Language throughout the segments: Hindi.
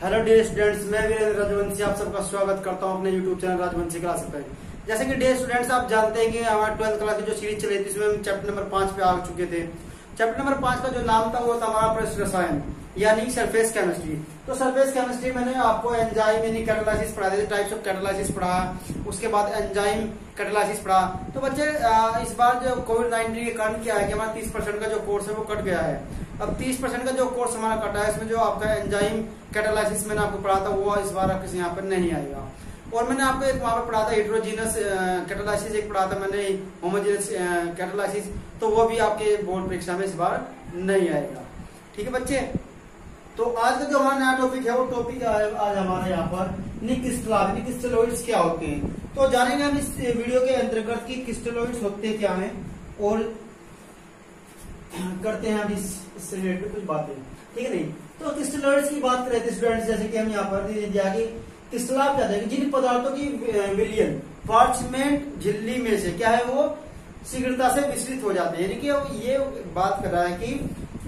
हेलो डियर स्टूडेंट्स, मैं वीरेंद्र राजवंशी आप सबका स्वागत करता हूं अपने यूट्यूब चैनल राजवंशी क्लास पे। जैसे कि डियर स्टूडेंट्स, आप जानते हैं कि हमारे 12th क्लास की जो सीरीज चली थी उसमें हम चैप्टर नंबर 5 पे आ चुके थे। चैप्टर नंबर 5 का जो नाम था वो था हमारा पृष्ठ रसायन यानी सरफेस केमिस्ट्री। तो सरफेस केमिस्ट्री मैंने आपको एंजाइम यानी कैटालाइसिस पढ़ा दिया, टाइप्स ऑफ कैटालाइसिस पढ़ा, उसके बाद एंजाइम कैटालाइसिस पढ़ा। तो बच्चे इस बार जो कोविड-19 के कारण क्या है कि हमारा 30% का जो कोर्स है वो कट गया है। अब 30% का जो कोर्स हमारा कटा है इसमें जो आपका एंजाइम कैटालाइसिस मैंने आपको पढ़ा था वो इस बार आपके यहाँ पर नहीं आएगा। और मैंने आपको एक वहां पर पढ़ा था हेटेरोजीनस कैटालाइसिस, एक पढ़ा था मैंने होमोजेनस कैटालाइसिस, तो वो भी आपके बोर्ड परीक्षा में इस बार नहीं आएगा। ठीक है बच्चे, तो आज का जो हमारा नया टॉपिक है वो टॉपिक आज हमारे यहाँ पर क्रिस्टलोइड्स क्या होते हैं। तो जानेंगे हम इस वीडियो के अंतर्गत कि क्रिस्टलोइड्स होते क्या हैं और करते हैं हम इससे रिलेटेड कुछ बातें। ठीक है नहीं, तो क्रिस्टलोइड्स की बात करें स्टूडेंट्स, जैसे कि हम यहाँ पर दिया कि क्रिस्टल आप कहते हैं जिन पदार्थों की विलयन पार्चमेंट झिल्ली में से क्या है वो शीघ्रता से विचलित हो जाते हैं। यानी कि ये बात कर रहा है कि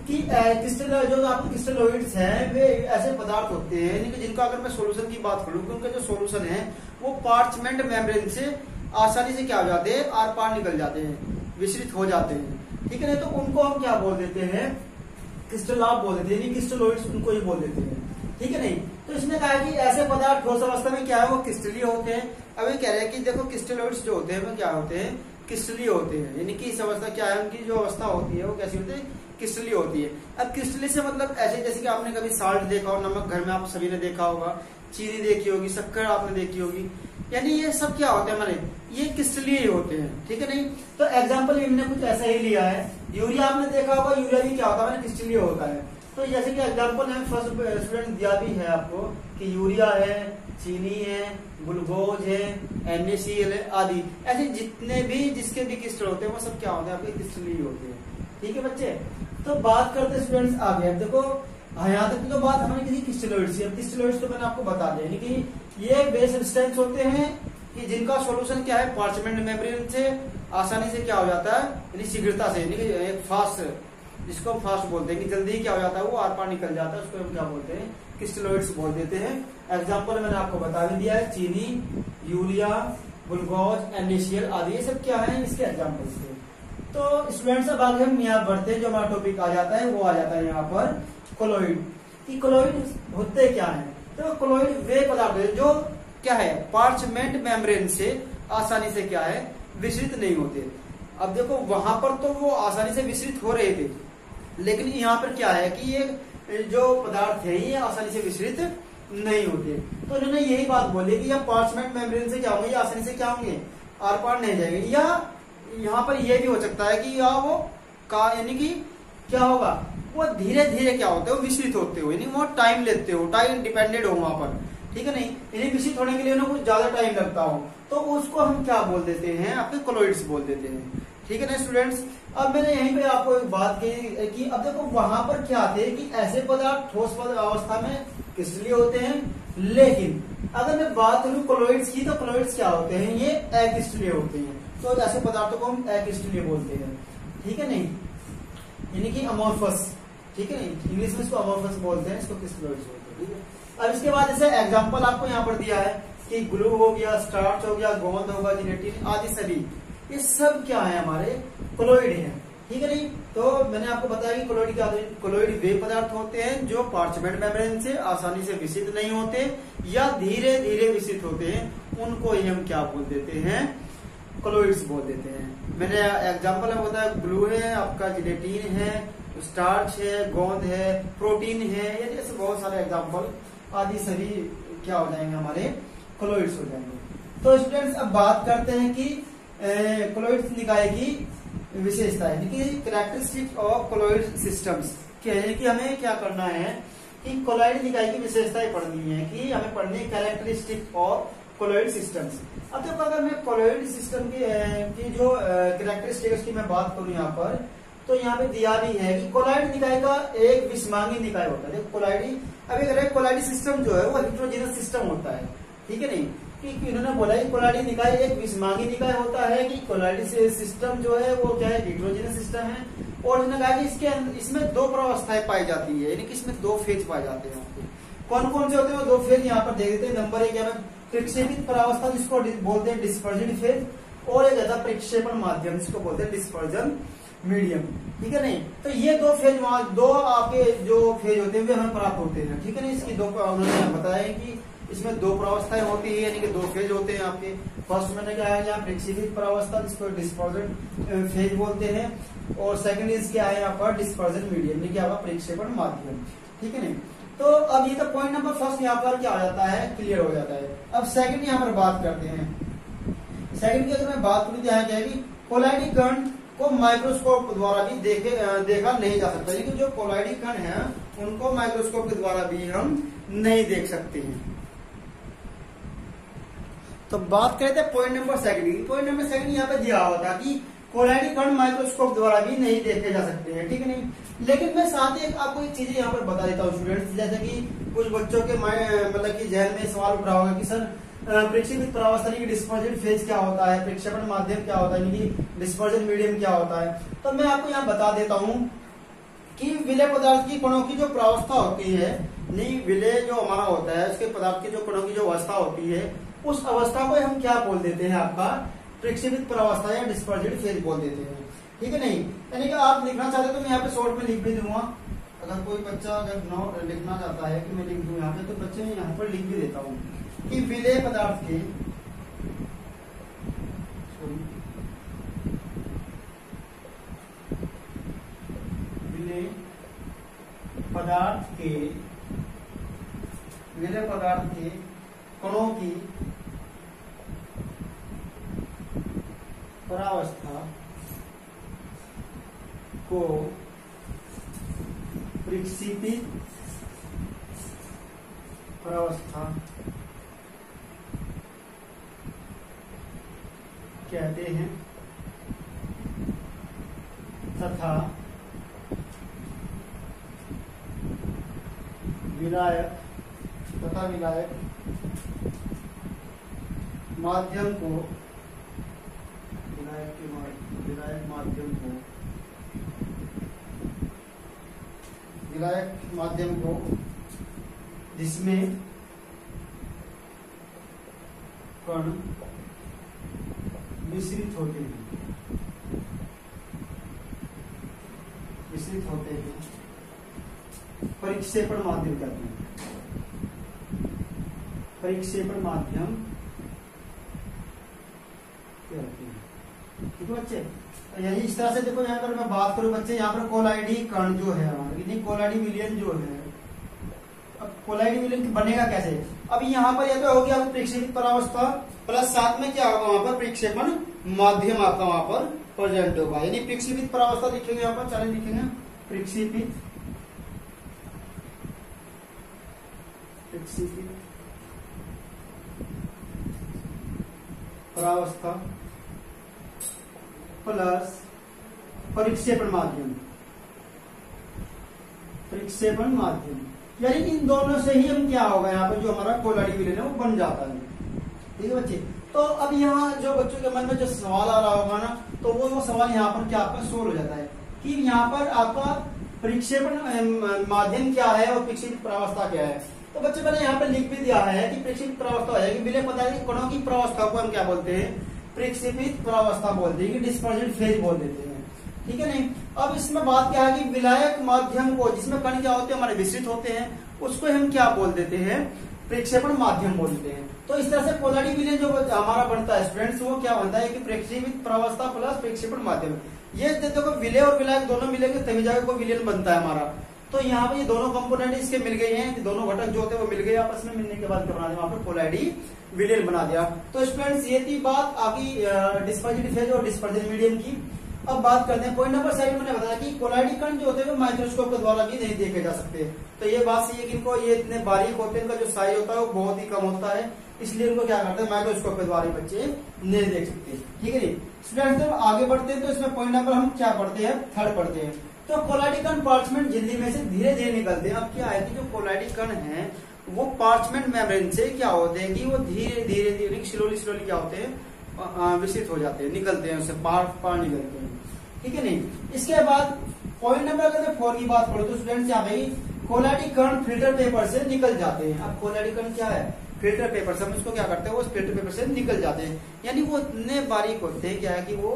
क्रिस्टल जो आपके क्रिस्टलोइड्स हैं वे ऐसे पदार्थ होते हैं यानी कि जिनका अगर मैं सॉल्यूशन की बात करूं तो उनका जो सॉल्यूशन है वो पार्चमेंट मेम्ब्रेन से आसानी से क्या हो जाते हैं, आर पार निकल जाते हैं, विचलित हो जाते हैं। ठीक है ना, तो उनको हम क्या बोल देते हैं, क्रिस्टल आप बोल देते हैं, क्रिस्टलोइड्स उनको ही बोल देते हैं। ठीक है नहीं, तो इसने कहा कि ऐसे पदार्थ ठोस अवस्था में क्या है वो क्रिस्टलीय होते हैं। अब ये कह रहे हैं कि देखो क्रिस्टलोइड्स जो होते हैं वो क्या होते हैं, क्रिस्टलीय होते हैं। यानी कि इस अवस्था क्या है, उनकी जो अवस्था होती है वो कैसी होती है, क्रिस्टलीय होती है। अब क्रिस्टलीय से मतलब ऐसे जैसे कि आपने कभी साल्ट देखा हो, नमक घर में आप सभी ने देखा होगा, चीनी देखी होगी, शक्कर आपने देखी होगी, यानी ये सब क्या होते हैं हमारे, ये क्रिस्टलीय ही होते हैं। ठीक है नहीं, तो एग्जाम्पल हमने कुछ ऐसा ही लिया है। यूरिया आपने देखा होगा, यूरिया भी क्या होता है, क्रिस्टलीय होता है। तो जैसे कि एग्जाम्पल है फर्स्ट स्टूडेंट दिया भी है आपको कि यूरिया है, चीनी है, ग्लूकोज है, NaCl है आदि, ऐसे जितने भी जिसके भी क्रिस्टल होते हैं वो सब क्या होते हैं, आपके क्रिस्टलीय होते हैं। ठीक है बच्चे, तो बात करते स्टूडेंट्स आगे। अब देखो यहाँ तक की तो बात हमारी किसी क्रिस्टलोइड्स की। अब क्रिस्टलोइड्स तो मैंने आपको बता दिया, यानी कि ये वे सब्सटेंस होते हैं कि जिनका सॉल्यूशन क्या है पार्चमेंट मेम्ब्रेन से आसानी से क्या हो जाता है, यानी शीघ्रता से, यानी कि एक फास्ट, जिसको हम फास्ट बोलते हैं कि जल्दी क्या हो जाता है वो आर पार निकल जाता है, उसको हम क्या बोलते हैं, क्रिस्टलोइड्स बोल देते हैं। एग्जाम्पल मैंने आपको बता भी दिया है, चीनी, यूरिया, ग्लूकोज, NaCl आदि, ये सब क्या है इसके एग्जाम्पल्स थे। तो स्टूडेंट्स अब आगे हम यहाँ बढ़ते हैं, जो हमारा टॉपिक आ जाता है वो आ जाता है यहाँ पर कोलोइड। कि कोलोइड होते क्या है, तो कोलोइड वे पदार्थ है जो क्या है पार्चमेंट मेम्ब्रेन से आसानी से क्या है विचलित नहीं होते। अब देखो वहां पर तो वो आसानी से विचलित हो रहे थे, लेकिन यहाँ पर क्या है कि ये जो पदार्थ है ये आसानी से विचलित नहीं होते। तो इन्होंने यही बात बोली कि यह पार्चमेंट मेम्ब्रेन से क्या होंगे, ये आसानी से क्या होंगे, आर पार नहीं जाएंगे। या यहाँ पर यह भी हो सकता है कि या वो का यानी कि क्या होगा, वो धीरे धीरे क्या होते हो विचलित होते हो, यानी वो टाइम लेते हो, टाइम डिपेंडेड हो वहां पर। ठीक है नहीं, यानी विचलित होने के लिए उन्हें कुछ ज्यादा टाइम लगता हो, तो उसको हम क्या बोल देते हैं, आपके कोलोइड्स बोल देते हैं। ठीक है ना स्टूडेंट्स, अब मैंने यहीं पे आपको एक बात कही कि अब देखो वहां पर क्या थे कि ऐसे पदार्थ ठोस अवस्था में क्रिस्टलीय होते हैं, लेकिन अगर मैं बात करूं कोलोइड्स की तो कोलोइड्स क्या होते हैं, ये अक्रिस्टलीय होते हैं। तो ऐसे पदार्थों को हम अक्रिस्टलीय बोलते हैं। ठीक है नहीं, यानी कि अमोर्फस। ठीक है नहीं, इंग्लिश में इसको अमोर्फस बोलते हैं, इसको क्रिस्टलोइड्स बोलते हैं। ठीक है, अब इसके बाद जैसे एग्जांपल आपको यहाँ पर दिया है कि ग्लू हो गया, स्टार्च हो गया, गोंद होगा, जिलेटिन आदि सभी, ये सब क्या है हमारे कोलोइड है। ठीक है नहीं, तो मैंने आपको बताया कि कोलोइड क्या, कोलोइड वे पदार्थ होते हैं जो पार्चमेंट मेम्ब्रेन से आसानी से विचलित नहीं होते या धीरे धीरे विचलित होते हैं, उनको ही हम क्या बोल देते हैं, कोलोइड्स बोल देते हैं। मैंने एग्जांपल में बताया ग्लू है, आपका जिलेटिन है, स्टार्च है, गोंद है, प्रोटीन है, ये जैसे बहुत सारे एग्जांपल आदि सभी क्या हो जाएंगे, हमारे कोलोइड्स हो जाएंगे। तो स्टूडेंट्स अब बात करते हैं कि कोलोइड्स निकाय की विशेषता है कि कैरेक्टरिस्टिक ऑफ कोलोइड सिस्टम्स, कि हमें क्या करना है कि कोलोइड निकाय की विशेषताएं पढ़नी है, कि हमें पढ़नी है कैरेक्टरिस्टिक ऑफ कोलोइड सिस्टम्स। अब देखो अगर मैं कोलोइड सिस्टम की जो कैरेक्टरिस्टिक्स की मैं बात करूं यहाँ पर, तो यहाँ पे दिया भी है कि कोलोइड निकाय का एक विषमांगी निकाय होता है। कोलोइडी अब कोलोइड सिस्टम जो है वो हेटेरोजीनस सिस्टम होता है। ठीक है नहीं, कि इन्होंने बोला कि कोलोइडी निकाय एक विषमांगी निकाय होता है, कि कोलोइडी सिस्टम जो है वो क्या है हेटेरोजीनस सिस्टम है, और इन्होंने कहा कि इसमें दो प्रावस्थाएं पाई जाती है, यानी कि इसमें दो फेज पाए जाते हैं। कौन कौन से होते हैं वो दो फेज यहाँ पर देख देते हैं। नंबर एक है प्रक्षेपित परावस्था जिसको बोलते हैं डिस्पर्जन फेज, और एक रहता प्रक्षेपण माध्यम जिसको बोलते हैं डिस्पर्जन मीडियम। ठीक है नहीं, तो ये दो फेज दो आपके जो फेज होते हैं वे हमें प्राप्त होते हैं। ठीक है नहीं, इसकी दो उन्होंने बताया कि इसमें दो परावस्थाएं होती है, यानी कि दो फेज होते हैं आपके। फर्स्ट मैंने क्या है यहाँ प्रक्षेपित परावस्था जिसको डिस्पर्जन फेज बोलते हैं, और सेकंड इज क्या है यहाँ पर डिस्पर्जन मीडियम, ये क्या होगा प्रक्षेपण माध्यम। ठीक है नहीं, तो अब ये तो पॉइंट नंबर फर्स्ट यहाँ पर क्या आ जाता है, क्लियर हो जाता है। अब सेकंड यहाँ पर बात करते हैं। सेकंड की अगर मैं बात करूँ तो यहाँ क्या है कि कोलाइडी कण को माइक्रोस्कोप द्वारा भी देखा नहीं जा सकता, लेकिन जो कोलाइडी कण है उनको माइक्रोस्कोप के द्वारा भी हम नहीं देख सकते हैं। तो बात करते हैं पॉइंट नंबर सेकंड की। पॉइंट नंबर सेकंड यहाँ पे दिया हुआ था कि कोलाइडी कण माइक्रोस्कोप द्वारा भी नहीं देखे जा सकते हैं। ठीक है नहीं, लेकिन मैं साथ ही आपको एक चीजें यहाँ पर बता देता हूँ स्टूडेंट्स, जैसे कि कुछ बच्चों के मतलब कि जहन में सवाल उठ रहा होगा कि सर प्रक्षेपित परावस्था की डिस्पर्जन फेज क्या होता है, प्रक्षेपण माध्यम क्या होता है, यानी डिस्पर्जन मीडियम क्या होता है। तो मैं आपको यहाँ बता देता हूँ कि विलय पदार्थ की कणों की जो प्रावस्था होती है, नहीं विलय जो हमारा होता है उसके पदार्थ की जो कणों की जो अवस्था होती है, उस अवस्था को हम क्या बोल देते हैं, आपका प्रक्षेपित परावस्था या डिस्पर्जन फेज बोल देते हैं। ठीक है नहीं, यानी कि आप लिखना चाहते तो मैं यहाँ पे शॉर्ट में लिख भी दूंगा। अगर कोई बच्चा अगर लिखना चाहता है कि मैं लिख दूं यहाँ पे, तो बच्चे यहाँ पर लिख भी देता हूँ कि विलय पदार्थ के विलय पदार्थ के कणों की परावस्था को प्रक्षेपित परावस्था कहते हैं तथा विलायक माध्यम को विलायक माध्यम को जिसमें कण मिश्रित होते हैं परिक्षेपण माध्यम कहते हैं। परिक्षेपण माध्यम कहते हैं। ठीक है बच्चे, यही इस तरह से देखो यहाँ पर मैं बात करूं बच्चे, यहाँ पर कोलाइडी कण जो है हमारे कोलाइडी विलयन जो है, अब कोलाइडी विलयन बनेगा कैसे। अब यहाँ पर यह तो होगी आपकी प्रक्षेपित परावस्था प्लस साथ में क्या होगा वहां पर प्रक्षेपण माध्यम आपका वहां पर प्रेजेंट होगा, यानी प्रक्षेपित परावस्था लिखेंगे यहाँ पर, चले लिखेंगे प्रक्षेपित परावस्था प्लस परिक्षेपण माध्यम, यानी इन दोनों से ही हम क्या होगा यहाँ पर जो हमारा कोलाइडी विलयन है वो बन जाता है। ठीक है बच्चे, तो अब यहाँ जो बच्चों के मन में जो सवाल आ रहा होगा ना, तो वो सवाल यहाँ पर क्या आपका सोल्व हो जाता है कि यहाँ पर आपका प्रक्षेपण माध्यम क्या है और प्रक्षेपित परावस्था क्या है। तो बच्चे मैंने यहाँ पर लिख भी दिया है कि प्रक्षेपित परावस्था है कि विलय पदार्थ कणों की परावस्था को हम क्या बोलते हैं, प्रक्षेपित परावस्था बोलते हैं, डिस्पर्जन फेज बोल देते हैं। ठीक है नहीं, अब इसमें बात क्या है कि विलायक माध्यम को जिसमें कण क्या होते हैं हमारे विस्तृत होते हैं, उसको हम क्या बोल देते हैं, प्रक्षेपण माध्यम बोलते हैं। तो इस तरह से कोलाइडी विलयन जो हमारा बनता है स्टूडेंट्स, वो क्या बनता है कि प्रक्षेपित परावस्था प्लस प्रक्षेपण माध्यम। ये देखो विलय और विलायक दोनों मिलेंगे तभी जाकर कोई विलयन बनता है हमारा। तो यहाँ पे ये दोनों कंपोनेंट इसके मिल गए हैं, दोनों घटक जो होते हैं वो मिल गए आपस में, मिलने के बाद बना दिया वहां पर कोलाइडी विलयन बना दिया। तो स्टूडेंट्स ये थी बात आपकी डिस्पर्जन फेज और डिस्पर्जन मीडियम की। अब बात करते हैं पॉइंट नंबर 7 मैंने बताया कि कोलाइडी कण जो होते हैं वो माइक्रोस्कोप के द्वारा भी नहीं देखे जा सकते। तो ये बात सही है कि इनको ये इतने बारीक होते हैं, इनका जो साइज होता है वो बहुत ही कम होता है, इसलिए इनको क्या करते हैं माइक्रोस्कोप के द्वारा बच्चे नहीं देख सकते। ठीक है जी स्टूडेंट्स, जब आगे बढ़ते हैं तो इसमें पॉइंट नंबर हम क्या पढ़ते हैं, थर्ड पढ़ते हैं। तो कोलाइडी कण पार्चमेंट झिल्ली में से धीरे धीरे निकलते हैं। अब क्या है कि जो कोलाइडी कण है वो पार्चमेंट मेम्ब्रेन से क्या होते हैं कि वो धीरे धीरे स्लोली क्या होते हैं, विकसित हो जाते हैं, निकलते हैं, उससे पार निकलते हैं। ठीक है नहीं, इसके बाद पॉइंट नंबर अगर 4 की बात करो तो स्टूडेंट्स यहाँ भाई कोलाइडिक कण फिल्टर पेपर से निकल जाते हैं। अब कोलाइडिक कण क्या है, फिल्टर पेपर से, हम इसको क्या करते हैं, वो फिल्टर पेपर से निकल जाते हैं, यानी वो इतने बारीक होते हैं क्या है कि वो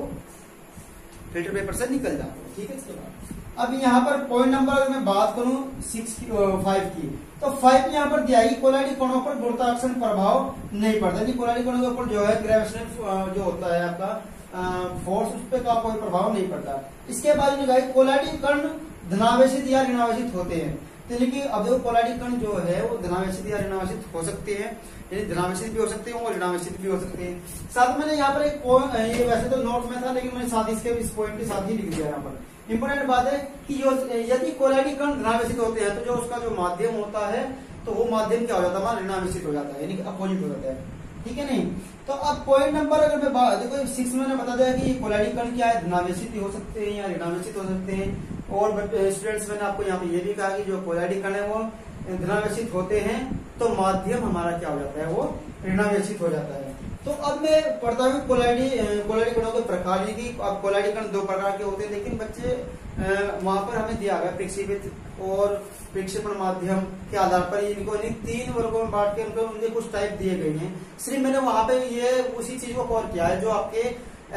फिल्टर पेपर से निकल जाते हैं। ठीक है, इसके बाद अब यहाँ पर पॉइंट नंबर अगर मैं बात करूं 5 की, तो 5 यहाँ पर दिया है कोलाइडिक कणों पर गुरुत्वाकर्षण प्रभाव नहीं पड़ता। कोलाइडिक कणों के ऊपर जो है ग्रेविटेशनल जो होता है आपका फोर्स, उस पर का कोई प्रभाव नहीं पड़ता। इसके बाद जो कोलाइडिक कण धनावेशित या ऋणावेशित होते हैं। यानी कि अब देखो कोलाइडिक कण जो है वो धनावेशित या ऋणावेशित हो सकते हैं, यानी धनावेशित भी हो सकते हैं और ऋणावेशित भी हो सकते हैं। साथ मैंने यहाँ पर एक ये वैसे तो नोट में था, लेकिन मैंने साथ इसके इस पॉइंट के साथ ही लिख दिया। यहाँ पर इंपोर्टेंट बात है कि जो यदि कोलाइडिक कण धनावेशित होते हैं तो जो उसका जो माध्यम होता है तो वो माध्यम क्या हो जाता है, हमारा ऋणावेशित हो जाता है, यानी कि अपोजिट हो जाता है। ठीक है नहीं, तो अब पॉइंट नंबर अगर मैं देखो 6 में बता दिया कि कोलाइडिक कण क्या है, धनावेशित हो सकते हैं या ऋणावेशित हो सकते हैं। और स्टूडेंट्स मैंने आपको यहाँ पे ये भी कहा कि जो कोलाइडिक कण है वो धनावेशित होते हैं तो माध्यम हमारा क्या हो जाता है, वो ऋणावेशित हो जाता है। तो अब मैं पढ़ता हूँ कोलाइडिक कणों के प्रकार। की अब कोलाइडिक कण 2 प्रकार के होते हैं, लेकिन बच्चे वहां पर हमें दिया गया प्रक्षेपित और प्रक्षेपण माध्यम के आधार पर इनको 3 वर्गों में बांट के उनके कुछ टाइप दिए गए हैं। सिर्फ मैंने वहां पे ये उसी चीज को कवर किया है जो आपके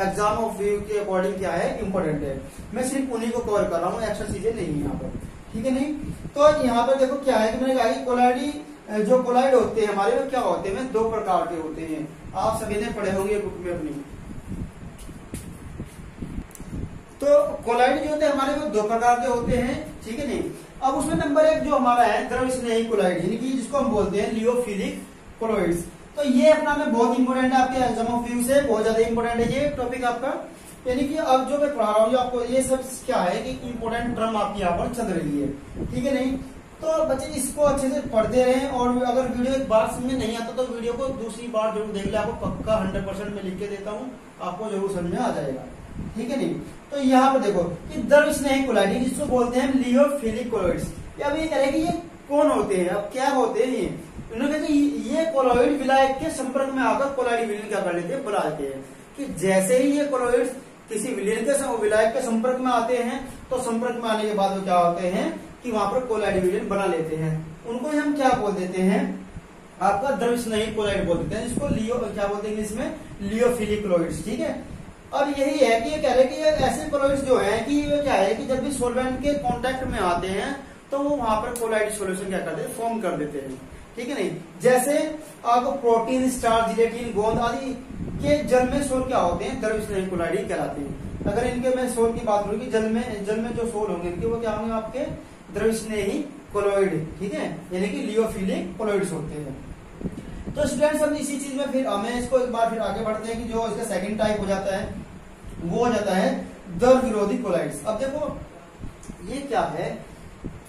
एग्जाम ऑफ व्यू के अकॉर्डिंग क्या है, इंपोर्टेंट है। मैं सिर्फ उन्हीं को कवर कर रहा हूँ, एक्स्ट्रा चीजें नहीं है यहाँ पर। ठीक है नहीं, तो यहाँ पर देखो क्या है कि मैंने कहा कि जो कोलाइड होते हैं हमारे वो क्या होते हैं, 2 प्रकार के होते हैं। आप सभी ने पढ़े होंगे बुक में अपनी। तो कोलाइड जो होते हैं हमारे वो 2 प्रकार के होते हैं। ठीक है नहीं, अब उसमें नंबर 1 जो हमारा है द्रव स्नेही कोलाइड, यानी कि जिसको हम बोलते हैं लियोफिलिक कोलॉइड्स। तो ये अपना में बहुत इंपोर्टेंट है, आपके एग्जाम ऑफ व्यू से बहुत ज्यादा इंपोर्टेंट है ये टॉपिक आपका। यानी कि अब जो मैं पढ़ा रहा हूँ आपको ये सब क्या है कि इंपोर्टेंट टर्म आपकी यहाँ पर चल रही है। ठीक है नहीं, तो बच्चे इसको अच्छे से पढ़ते रहें, और अगर वीडियो एक बार समझ में नहीं आता तो वीडियो को दूसरी बार जरूर देख ले। आपको पक्का 100% में लिख के देता हूँ, आपको जरूर समझ में आ जाएगा। ठीक है नहीं, तो यहाँ पर देखो कि द्रव स्नेही कोलाइड जिसको बोलते हैं लियोफिलिक कोलॉइड्स। अब ये कह रहे हैं कि ये कौन होते हैं, अब क्या होते हैं ये, उन्होंने कहा कि ये कोलॉइड विलायक के संपर्क में आकर कोलाइड विलयन क्या कर लेते हैं, बना लेते हैं। कि जैसे ही ये कोलॉइड्स किसी विलयन के विलायक के संपर्क में आते हैं तो संपर्क में आने के बाद वो क्या होते हैं कि वहां पर कोलाइड विलयन बना लेते हैं। उनको हम क्या बोल देते हैं, आपका द्रव स्नेही कोलाइड बोल देते हैं, जिसको लियो क्या बोलते हैं इंग्लिश में, लियोफिलिक कोलॉइड्स। ठीक है, अब यही है कि ये कह रहे हैं कि ये ऐसे कोलॉइड्स जो है कि ये क्या है कि जब भी सॉल्वेंट के कांटेक्ट में आते हैं तो वो वहां पर कोलाइड सॉल्यूशन क्या करते हैं, फॉर्म कर देते हैं। ठीक है नहीं, जैसे आपको प्रोटीन, स्टार्च, जिलेटिन, गोंद आदि के जल में सोल क्या होते हैं, द्रव स्नेही कोलाइड कहलाते हैं। अगर इनके मैं सोल की बात करूँ कि जल में जो सोल होंगे इनके वो क्या होंगे, आपके द्रव स्नेही कोलॉइड। ठीक है, यानी कि लियोफिलिक कोलॉइड्स होते हैं। तो स्टूडेंट्स हम इसी चीज में फिर हमें इसको एक बार फिर आगे बढ़ते हैं कि जो इसका सेकंड टाइप हो जाता है वो हो जाता है द्रव विरोधी कोलॉइड्स। अब देखो ये क्या है,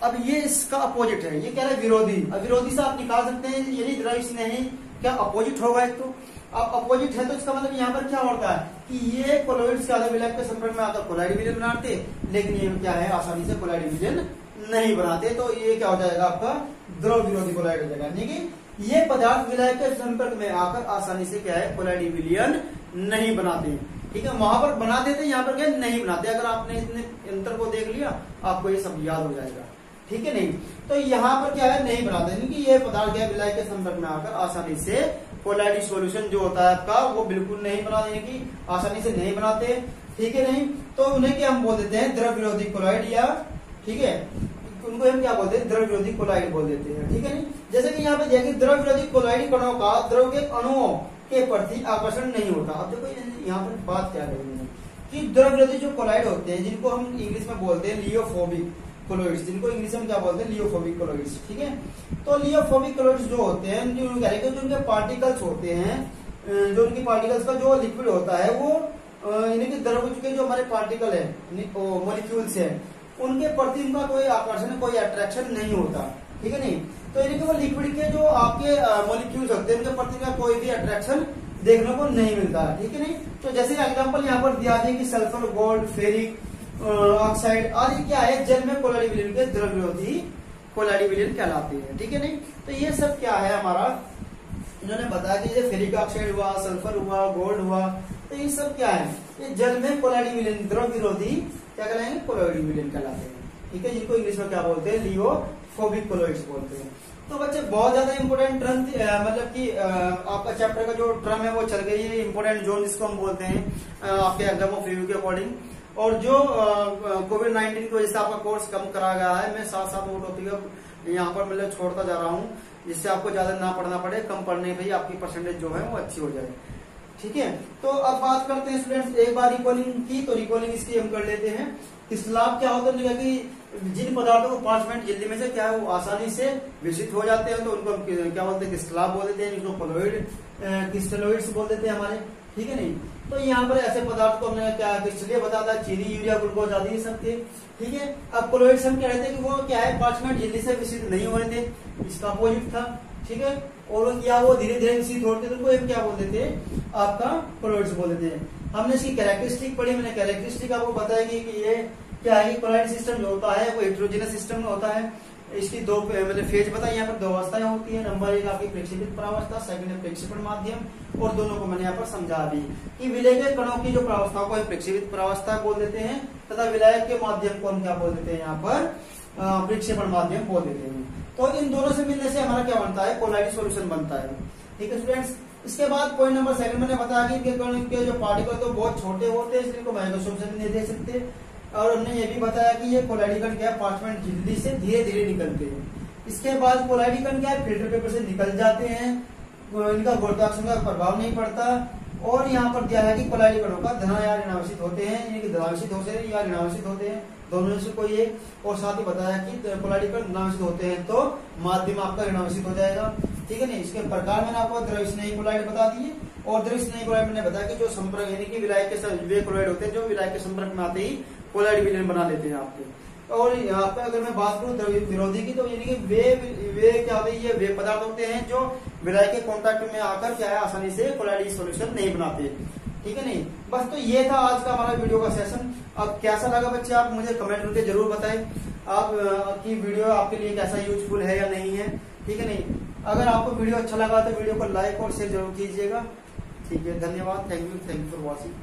अब ये इसका अपोजिट है, ये क्या है विरोधी। अब विरोधी से आप निकाल सकते हैं यदि द्रव स्नेही क्या अपोजिट होगा एक, तो अब अपोजिट है तो इसका मतलब यहाँ पर क्या होता है कि ये कोलॉइड्स के विलयन के संपर्क में आकर कोलाइड विलयन बनाते, लेकिन ये क्या है आसानी से कोलाइड विलयन नहीं बनाते। तो ये क्या हो जाएगा, आपका द्रव विरोधी कोलाइड हो जाएगा। यानी कि ये पदार्थ विलयन के संपर्क में आकर आसानी से क्या है कोलाइड विलयन नहीं बनाते। ठीक है, वहां पर बना देते, यहाँ पर क्या नहीं बनाते। अगर आपने इतने अंतर को देख लिया आपको ये सब याद हो जाएगा। ठीक है नहीं, तो यहाँ पर क्या है नहीं बनाते, क्योंकि ये पदार्थ क्या विलयन के संपर्क में आकर आसानी से कोलाइड सॉल्यूशन जो होता है आपका वो बिल्कुल नहीं बनाते, यानी कि आसानी से नहीं बनाते। ठीक है नहीं, तो उन्हें क्या हम बोल देते हैं द्रव विरोधी कोलाइड, या ठीक है उनको हम क्या बोलते हैं द्रव विरोधी कोलाइड बोल देते हैं। ठीक है नहीं, जैसे कि यहाँ पे देखिए द्रव विरोधी कोलाइड कणों का द्रव के अणुओं के प्रति आकर्षण नहीं होता। अब देखो यहाँ पर बात क्या करेंगे कि द्रव विरोधी जो कोलाइड होते हैं जिनको हम इंग्लिश में बोलते हैं लियोफोबिक कोलॉइड्स, जिनको इंग्लिश में क्या बोलते हैं लियोफोबिक कोलॉइड्स। ठीक है, तो लियोफोबिक कोलॉइड्स जो होते हैं जो उनके पार्टिकल्स होते हैं, जो उनकी पार्टिकल्स का जो लिक्विड होता है वो यानी कि द्रव के जो हमारे पार्टिकल है मॉलिक्यूल्स है उनके प्रति उनका कोई आकर्षण कोई अट्रैक्शन नहीं होता। ठीक है नहीं, तो यानी कि वो लिक्विड के जो आपके मॉलिक्यूल्स होते हैं उनके प्रति का कोई भी अट्रैक्शन देखने को नहीं मिलता। ठीक है नहीं, तो जैसे एग्जाम्पल यहाँ पर दिया है कि सल्फर, गोल्ड, फेरिक ऑक्साइड आदि क्या है जल में कोलाइड विलयन के द्रव विरोधी कोलाइड विलयन कहलाते हैं। ठीक है नहीं, तो ये सब क्या है हमारा इन्होंने बताया कि ये फेरिक ऑक्साइड हुआ, सल्फर हुआ, गोल्ड हुआ, तो ये सब क्या है ये जल में कोलाइड विलयन द्रव विरोधी क्या कहलाएंगे कोलाइड विलयन कहलाते हैं। ठीक है, जिनको इंग्लिश में क्या बोलते हैं हाइड्रोफोबिक कोलॉइड्स बोलते हैं। तो बच्चे बहुत ज्यादा इंपोर्टेंट टर्म, मतलब कि आपका चैप्टर का जो टर्म है वो चल गई है, इंपोर्टेंट जोन जिसको हम बोलते हैं आपके एग्जाम ऑफ रिव्यू के अकॉर्डिंग। और जो कोविड-19 की वजह से आपका कोर्स कम करा गया है, मैं साथ साथ वो टॉपिक यहाँ पर मतलब छोड़ता जा रहा हूँ, जिससे आपको ज्यादा ना पढ़ना पड़े, कम पढ़ने पे ही आपकी परसेंटेज जो है वो अच्छी हो जाए। ठीक है, तो अब बात करते हैं स्टूडेंट्स, एक बार रिकॉलिंग की, तो रिकॉलिंग इसकी हम कर लेते हैं। क्रिस्टलाभ क्या होता है कि जिन पदार्थों को 5 मिनट झिल्ली में से क्या है वो आसानी से विकसित हो जाते हैं, तो उनको हम क्या बोलते हैं, क्रिस्टलाभ बोल देते हैं, जिनको कोलॉइड क्रिस्टलॉइड्स बोल देते हैं हमारे। ठीक है नहीं, तो यहाँ पर ऐसे पदार्थ को हमने क्या क्रिस्टलीय बता था, चीनी, यूरिया, ग्लूकोज आदि सब थे। ठीक है, अब कोलॉइड्स हम कह रहे थे कि वो क्या है 5 मिनट झिल्ली से विकसित नहीं हो रहे थे, इसका अपोजिट था। ठीक है, और क्या वो धीरे धीरे विकसित होते थे, उनको एक क्या बोल देते हैं, आपका कोलॉइड्स बोल देते हैं। हमने इसकी कैरेक्टरिस्टिक पढ़ी, मैंने कैरेक्टरिस्टिक आपको बताया कि ये क्या है, कोलॉइड सिस्टम जो होता है वो हेटेरोजेनस सिस्टम में होता है। इसकी दो मतलब फेज बताई, यहाँ पर 2 अवस्थाएं होती है। नंबर 1 आपकी प्रक्षेपित परावस्था, सेकंड है प्रक्षेपण माध्यम, और दोनों को मैंने यहाँ पर समझा भी कि विलय कणों की जो परावस्था को हम प्रक्षेपित परावस्था बोल देते हैं, तथा विलायक के माध्यम को हम क्या बोल देते हैं, यहाँ पर प्रक्षेपण माध्यम बोल देते हैं। तो इन दोनों से मिलने से हमारा क्या बनता है, कोलॉइड सॉल्यूशन बनता है। ठीक है स्टूडेंट्स, इसके बाद पॉइंट नंबर 2 मैंने बताया कि इनके जो पार्टिकल तो बहुत छोटे होते हैं, इसलिए इनको माइक्रोस्कोप से नहीं देख सकते। और हमने ये भी बताया कि ये कोलॉइड कण क्या है 5 मिनट झिल्ली से धीरे धीरे निकलते हैं। इसके बाद कोलॉइड कण क्या है फिल्टर पेपर से निकल जाते हैं, इनका गुरुत्वाकर्षण का प्रभाव नहीं पड़ता। और यहाँ पर दिया है कि कोलॉइड कणों का धना या ऋणावेशित होते हैं, यानी कि धनावेशित होते हैं या ऋणावेशित होते हैं, दोनों में से कोई एक। और साथ ही बताया कि कोलॉइड कण धनावेशित होते हैं तो माध्यम आपका ऋणावेशित हो जाएगा। ठीक है नहीं, इसके प्रकार मैंने आपको द्रव स्नेही कोलॉइड बता दिए, और द्रव स्नेही कोलॉइड मैंने बताया कि जो संपर्क यानी कि विलायक के वे कोलॉइड होते हैं जो विलायक के संपर्क में आते ही कोलॉइड विलयन बना लेते हैं आपके। और यहाँ पे अगर मैं बात करूं द्रव विरोधी की, तो यानी कि वे क्या होते हैं, ये वे पदार्थ होते हैं जो विलायक के कांटेक्ट में आकर क्या है आसानी से कोलॉइड सॉल्यूशन नहीं बनाते। ठीक है नहीं, बस तो ये था आज का हमारा वीडियो का सेशन। अब कैसा लगा बच्चे आप मुझे कमेंट करके जरूर बताएं, आपकी वीडियो आपके लिए कैसा यूजफुल है या नहीं है। ठीक है नहीं, अगर आपको वीडियो अच्छा लगा तो वीडियो को लाइक और शेयर जरूर कीजिएगा। ठीक है, धन्यवाद, थैंक यू फॉर वॉचिंग।